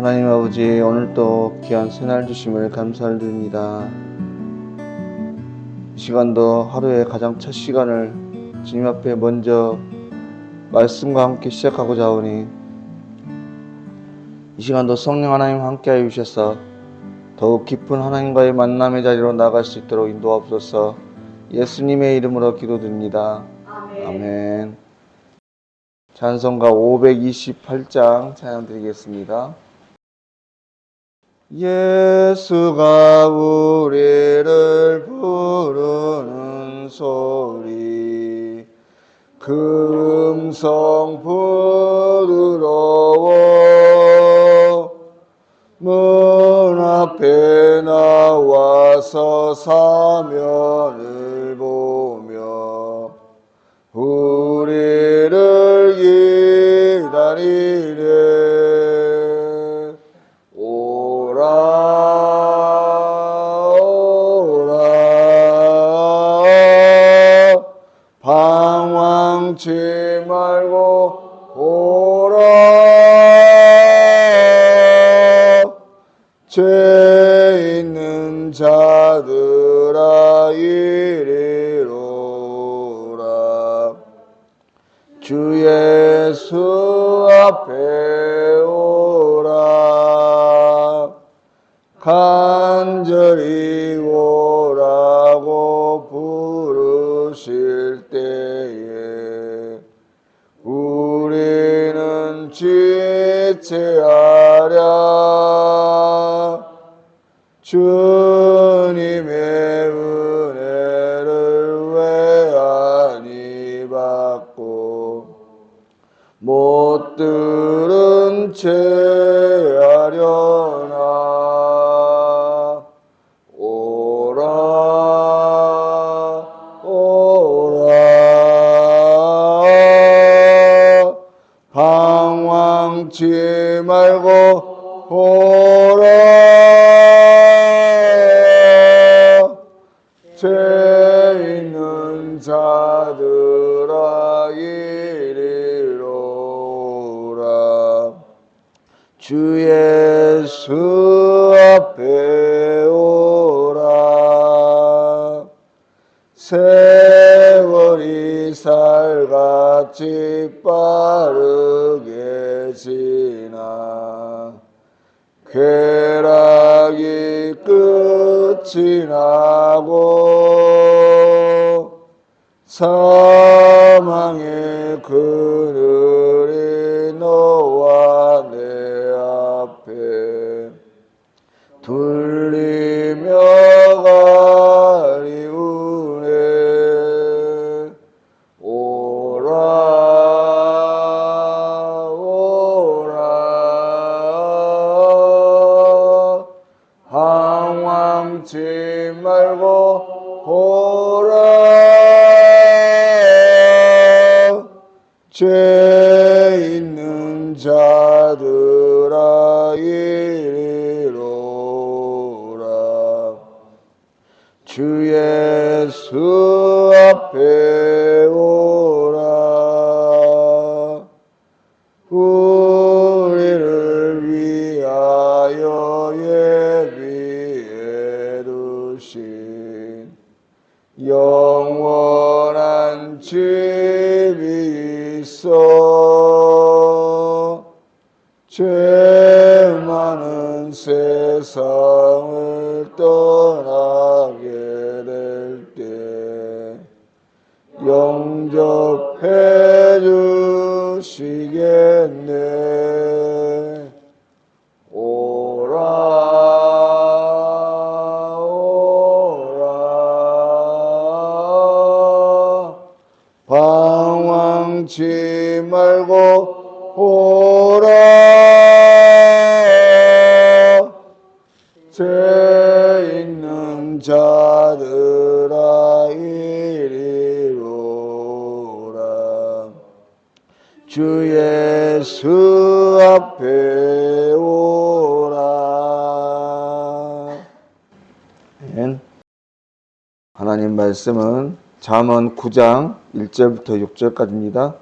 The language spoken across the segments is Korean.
하나님 아버지, 오늘도 귀한 새날 주심을 감사를 드립니다. 이 시간도 하루의 가장 첫 시간을 주님 앞에 먼저 말씀과 함께 시작하고자 하오니, 이 시간도 성령 하나님 함께하여 주셔서 더욱 깊은 하나님과의 만남의 자리로 나아갈 수 있도록 인도하옵소서. 예수님의 이름으로 기도드립니다. 아멘. 찬송가 528장 찬양 드리겠습니다. 예수가 우리를 부르는 소리, 그 음성 부드러워 문 앞에 나와서 사면을 보며 우리를 기다리네. 방황치 말고 오라. 죄 있는 자들아 이리로라. 주 예수 앞에 오라. 간절히 오라고 부르실 때에 우리는 지체하랴. 주님의 은혜를 왜 아니 받고 못 들은 채 하려나. 오라 오라. 방황치 말고 오라. 죄 있는 자들아 이리로라. 주 예수 앞에 오라. 세월이 살같이 빠르게 지나 쾌락이 끝이 나고 사망의 그늘이 너와 내 앞에 둘리며 가리우네. 오라 오라. 방황치 말고 오라. 죄 있는 자들아 이리로라. 주 예수 앞에 오라. 우리를 위하여 예비해 두신 영원한 집이 있어. 죄 많은 세상을 떠나게 될 때 영접해 주시겠네. 오라 오라. 방황치 말고 오라. 죄 있는 자들아 이리로라. 주 예수 앞에 오라. 하나님 말씀은 잠언 9장 1절부터 6절까지입니다.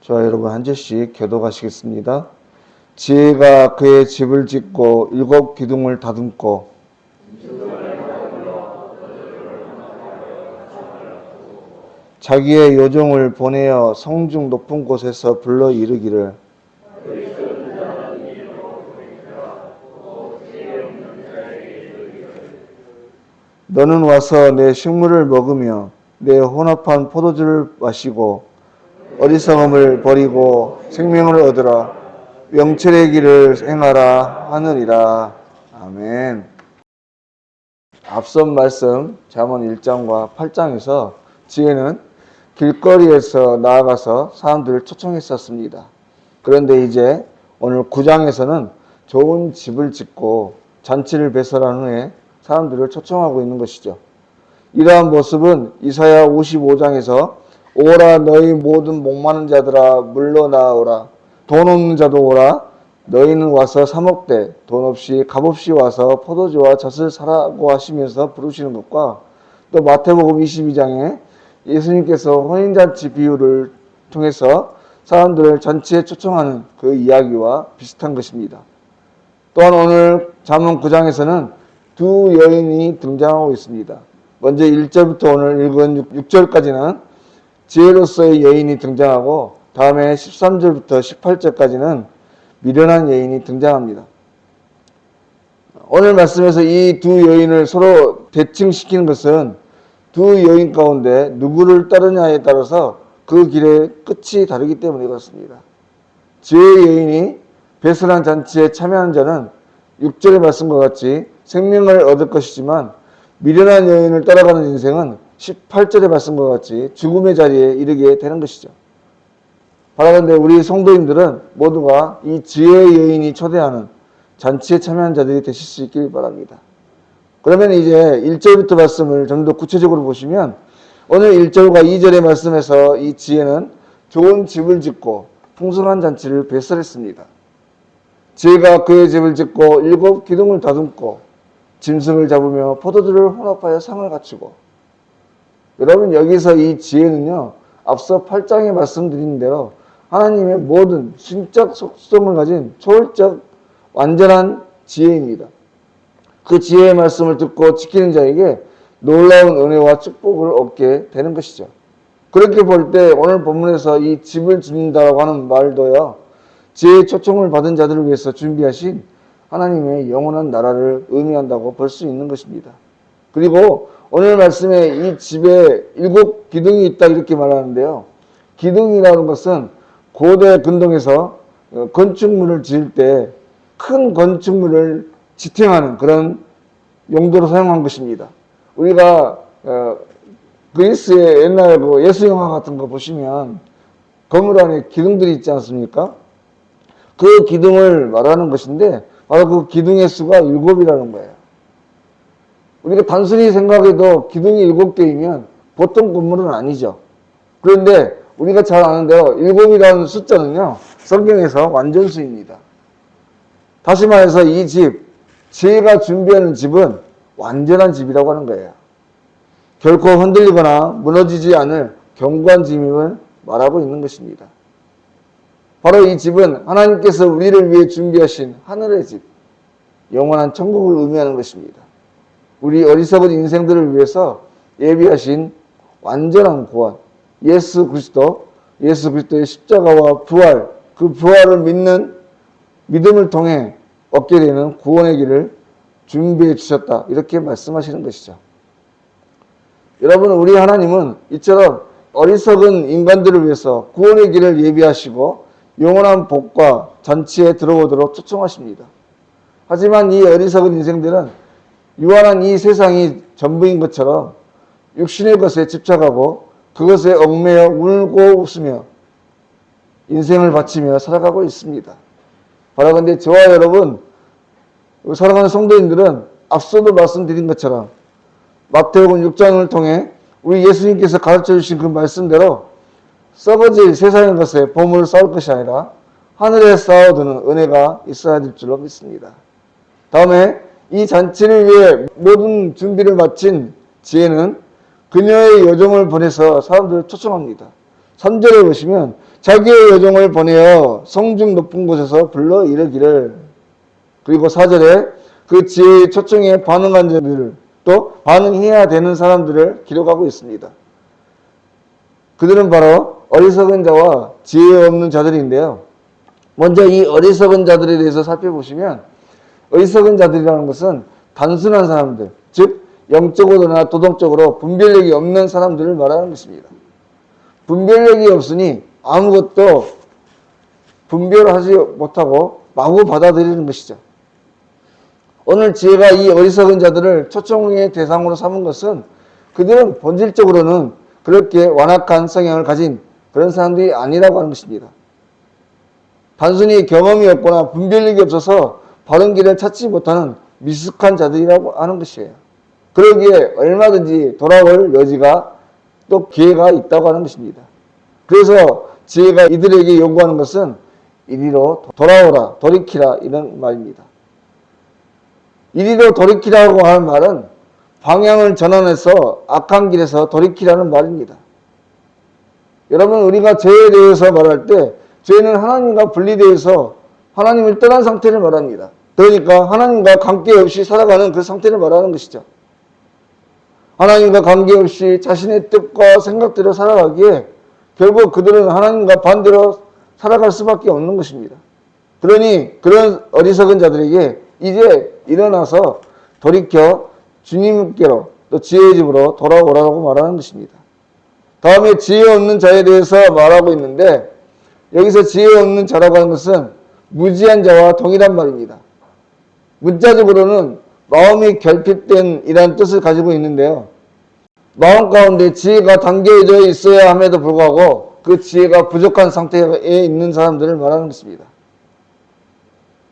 저와 여러분 한 절씩 교독하시겠습니다. 지혜가 그의 집을 짓고 7 기둥을 다듬고 자기의 요종을 보내어 성중 높은 곳에서 불러 이르기를 너는 와서 내 식물을 먹으며 내 혼합한 포도주를 마시고 어리석음을 버리고 생명을 얻으라. 명철의 길을 행하라 하느니라. 아멘. 앞선 말씀 잠언 1장과 8장에서 지혜는 길거리에서 나아가서 사람들을 초청했었습니다. 그런데 이제 오늘 9장에서는 좋은 집을 짓고 잔치를 배설한 후에 사람들을 초청하고 있는 것이죠. 이러한 모습은 이사야 55장에서 오라 너희 모든 목마른 자들아 물러나오라 돈 없는 자도 오라 너희는 와서 사 먹되 돈 없이 값없이 와서 포도주와 젖을 사라고 하시면서 부르시는 것과 또 마태복음 22장에 예수님께서 혼인잔치 비유를 통해서 사람들을 잔치에 초청하는 그 이야기와 비슷한 것입니다. 또한 오늘 잠언 9장에서는 두 여인이 등장하고 있습니다. 먼저 1절부터 오늘 읽은 6절까지는 지혜로서의 여인이 등장하고 다음에 13절부터 18절까지는 미련한 여인이 등장합니다. 오늘 말씀에서 이 두 여인을 서로 대칭시키는 것은 두 여인 가운데 누구를 따르냐에 따라서 그 길의 끝이 다르기 때문에 그렇습니다. 지혜의 여인이 배설한 잔치에 참여하는 자는 6절의 말씀과 같이 생명을 얻을 것이지만 미련한 여인을 따라가는 인생은 18절의 말씀과 같이 죽음의 자리에 이르게 되는 것이죠. 바라건대 우리 성도님들은 모두가 이 지혜의 여인이 초대하는 잔치에 참여한 자들이 되실 수 있길 바랍니다. 그러면 이제 1절부터 말씀을 좀 더 구체적으로 보시면 오늘 1절과 2절의 말씀에서 이 지혜는 좋은 집을 짓고 풍성한 잔치를 배설했습니다. 지혜가 그의 집을 짓고 7 기둥을 다듬고 짐승을 잡으며 포도주를 혼합하여 상을 갖추고 여러분 여기서 이 지혜는요 앞서 8장에 말씀드린 대로 하나님의 모든 신적 속성을 가진 초월적 완전한 지혜입니다. 그 지혜의 말씀을 듣고 지키는 자에게 놀라운 은혜와 축복을 얻게 되는 것이죠. 그렇게 볼 때 오늘 본문에서 이 집을 짓는다라고 하는 말도요 지혜의 초청을 받은 자들을 위해서 준비하신 하나님의 영원한 나라를 의미한다고 볼 수 있는 것입니다. 그리고 오늘 말씀에 이 집에 7 기둥이 있다 이렇게 말하는데요. 기둥이라는 것은 고대 근동에서 건축물을 지을 때 큰 건축물을 지탱하는 그런 용도로 사용한 것입니다. 우리가 그리스의 옛날 그 예수 영화 같은 거 보시면 건물 안에 기둥들이 있지 않습니까? 그 기둥을 말하는 것인데 바로 그 기둥의 수가 7이라는 거예요. 우리가 단순히 생각해도 기둥이 7개이면 보통 건물은 아니죠. 그런데 우리가 잘 아는 대로 7이라는 숫자는요 성경에서 완전수입니다. 다시 말해서 이 집, 지혜가 준비하는 집은 완전한 집이라고 하는 거예요. 결코 흔들리거나 무너지지 않을 견고한 집임을 말하고 있는 것입니다. 바로 이 집은 하나님께서 우리를 위해 준비하신 하늘의 집, 영원한 천국을 의미하는 것입니다. 우리 어리석은 인생들을 위해서 예비하신 완전한 구원, 예수 그리스도의 십자가와 부활, 그 부활을 믿는 믿음을 통해 얻게 되는 구원의 길을 준비해 주셨다. 이렇게 말씀하시는 것이죠. 여러분, 우리 하나님은 이처럼 어리석은 인간들을 위해서 구원의 길을 예비하시고 영원한 복과 잔치에 들어오도록 초청하십니다. 하지만 이 어리석은 인생들은 유한한 이 세상이 전부인 것처럼 육신의 것에 집착하고 그것에 얽매여 울고 웃으며 인생을 바치며 살아가고 있습니다. 바라건대 저와 여러분, 사랑하는 성도님들은 앞서도 말씀드린 것처럼 마태복음 6장을 통해 우리 예수님께서 가르쳐 주신 그 말씀대로 썩어질 세상의 것에 보물을 쌓을 것이 아니라 하늘에 쌓아두는 은혜가 있어야 될 줄로 믿습니다. 다음에 이 잔치를 위해 모든 준비를 마친 지혜는 그녀의 여종을 보내서 사람들을 초청합니다. 3절에 보시면 자기의 여종을 보내어 성중 높은 곳에서 불러 이르기를, 그리고 4절에 그 지혜의 초청에 반응한 자들을, 또 반응해야 되는 사람들을 기록하고 있습니다. 그들은 바로 어리석은 자와 지혜 없는 자들인데요. 먼저 이 어리석은 자들에 대해서 살펴보시면, 어리석은 자들이라는 것은 단순한 사람들, 즉 영적으로나 도덕적으로 분별력이 없는 사람들을 말하는 것입니다. 분별력이 없으니 아무것도 분별하지 못하고 마구 받아들이는 것이죠. 오늘 지혜가 이 어리석은 자들을 초청의 대상으로 삼은 것은 그들은 본질적으로는 그렇게 완악한 성향을 가진 그런 사람들이 아니라고 하는 것입니다. 단순히 경험이 없거나 분별력이 없어서 바른 길을 찾지 못하는 미숙한 자들이라고 하는 것이에요. 그러기에 얼마든지 돌아올 여지가 또 기회가 있다고 하는 것입니다. 그래서 지혜가 이들에게 요구하는 것은 이리로 돌아오라, 돌이키라, 이런 말입니다. 이리로 돌이키라고 하는 말은 방향을 전환해서 악한 길에서 돌이키라는 말입니다. 여러분, 우리가 죄에 대해서 말할 때 죄는 하나님과 분리되어서 하나님을 떠난 상태를 말합니다. 그러니까 하나님과 관계없이 살아가는 그 상태를 말하는 것이죠. 하나님과 관계없이 자신의 뜻과 생각대로 살아가기에 결국 그들은 하나님과 반대로 살아갈 수밖에 없는 것입니다. 그러니 그런 어리석은 자들에게 이제 일어나서 돌이켜 주님께로, 또 지혜의 집으로 돌아오라고 말하는 것입니다. 다음에 지혜 없는 자에 대해서 말하고 있는데, 여기서 지혜 없는 자라고 하는 것은 무지한 자와 동일한 말입니다. 문자적으로는 마음이 결핍된 이란 뜻을 가지고 있는데요. 마음 가운데 지혜가 담겨져 있어야 함에도 불구하고 그 지혜가 부족한 상태에 있는 사람들을 말하는 것입니다.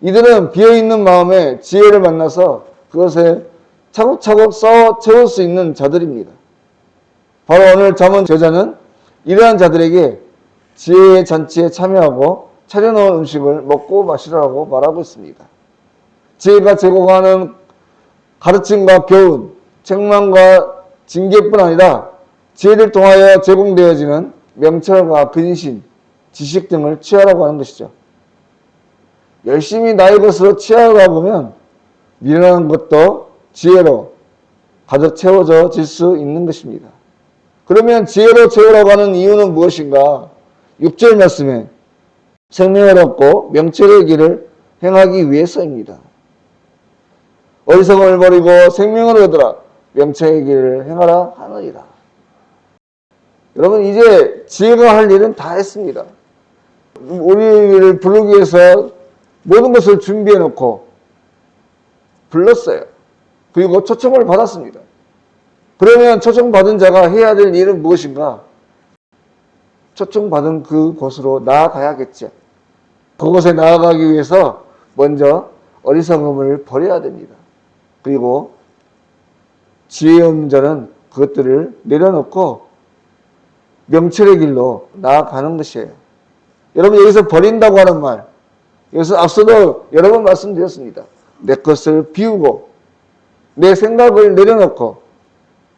이들은 비어있는 마음에 지혜를 만나서 그것에 차곡차곡 쌓아 채울 수 있는 자들입니다. 바로 오늘 잠언 저자는 이러한 자들에게 지혜의 잔치에 참여하고 차려놓은 음식을 먹고 마시라고 말하고 있습니다. 지혜가 제공하는 가르침과 교훈, 책망과 징계뿐 아니라 지혜를 통하여 제공되어지는 명철과 근신, 지식 등을 취하라고 하는 것이죠. 열심히 나의 것으로 취하다 보면 미련한 것도 지혜로 가득 채워질 수 있는 것입니다. 그러면 지혜로 채우라고 하는 이유는 무엇인가? 6절 말씀에 생명을 얻고 명철의 길을 행하기 위해서입니다. 어리석음을 버리고 생명을 얻으라, 명철의 길을 행하라 하느니라. 여러분, 이제 지혜가 할 일은 다 했습니다. 우리를 부르기 위해서 모든 것을 준비해 놓고 불렀어요. 그리고 초청을 받았습니다. 그러면 초청받은 자가 해야 될 일은 무엇인가? 초청받은 그곳으로 나아가야겠죠. 그곳에 나아가기 위해서 먼저 어리석음을 버려야 됩니다. 그리고 지혜 없는 자는 그것들을 내려놓고 명철의 길로 나아가는 것이에요. 여러분, 여기서 버린다고 하는 말, 여기서 앞서도 여러 번 말씀드렸습니다. 내 것을 비우고 내 생각을 내려놓고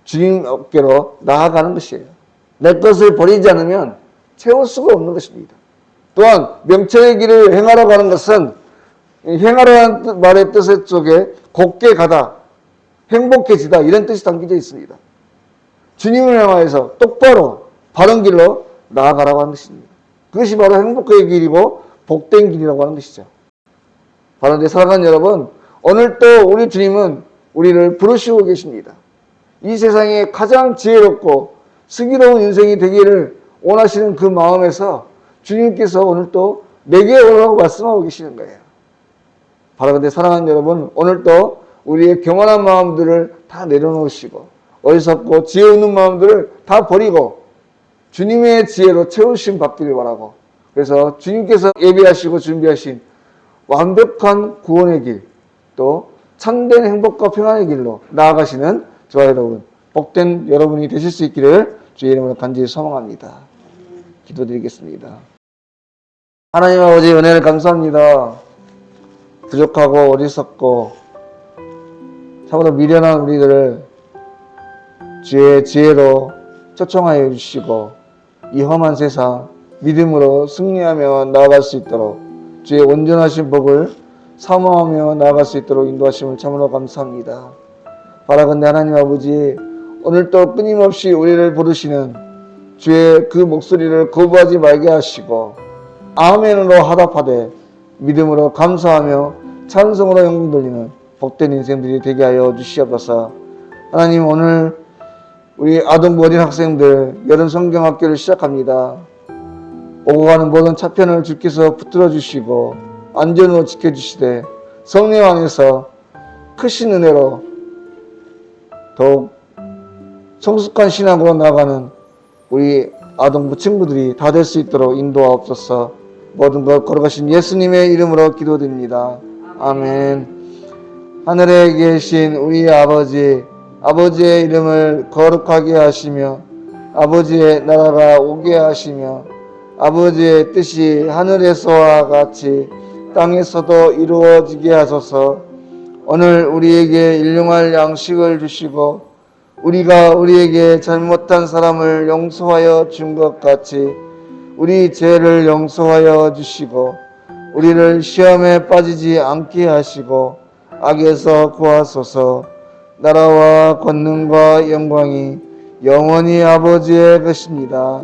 주님께로 나아가는 것이에요. 내 것을 버리지 않으면 채울 수가 없는 것입니다. 또한 명철의 길을 행하라고 하는 것은, 행하라는 말의 뜻 속에 곱게 가다, 행복해지다, 이런 뜻이 담겨져 있습니다. 주님을 향하여서 똑바로 바른 길로 나아가라고 하는 것입니다. 그것이 바로 행복의 길이고 복된 길이라고 하는 것이죠. 바로 내 사랑하는 여러분, 오늘 또 우리 주님은 우리를 부르시고 계십니다. 이 세상에 가장 지혜롭고 슬기로운 인생이 되기를 원하시는 그 마음에서 주님께서 오늘 또 내게 오라고 말씀하고 계시는 거예요. 바로 근데 사랑하는 여러분, 오늘 또 우리의 교만한 마음들을 다 내려놓으시고 어리석고 지혜 없는 마음들을 다 버리고 주님의 지혜로 채우심 받기를 바라고, 그래서 주님께서 예비하시고 준비하신 완벽한 구원의 길, 또 참된 행복과 평안의 길로 나아가시는 저와 여러분, 복된 여러분이 되실 수 있기를 주의 이름으로 간절히 소망합니다. 기도드리겠습니다. 하나님 아버지, 은혜를 감사합니다. 부족하고 어리석고 참으로 미련한 우리들을 주의 지혜로 초청하여 주시고 이 험한 세상 믿음으로 승리하며 나아갈 수 있도록 주의 온전하신 복을 사모하며 나아갈 수 있도록 인도하심을 참으로 감사합니다. 바라건대 하나님 아버지, 오늘도 끊임없이 우리를 부르시는 주의 그 목소리를 거부하지 말게 하시고 아멘으로 화답하되 믿음으로 감사하며 찬송으로 영광 돌리는 복된 인생들이 되게 하여 주시옵소서. 하나님, 오늘 우리 아동부 어린 학생들 여름 성경학교를 시작합니다. 오고 가는 모든 차편을 주께서 붙들어 주시고 안전으로 지켜주시되 성령 안에서 크신 은혜로 더욱 성숙한 신앙으로 나아가는 우리 아동부 친구들이 다 될 수 있도록 인도하옵소서. 모든 것 걸어가신 예수님의 이름으로 기도드립니다. 아멘. 하늘에 계신 우리 아버지, 아버지의 이름을 거룩하게 하시며 아버지의 나라가 오게 하시며 아버지의 뜻이 하늘에서와 같이 땅에서도 이루어지게 하소서. 오늘 우리에게 일용할 양식을 주시고 우리가 우리에게 잘못한 사람을 용서하여 준 것 같이 우리 죄를 용서하여 주시고 우리를 시험에 빠지지 않게 하시고 악에서 구하소서. 나라와 권능과 영광이 영원히 아버지의 것입니다.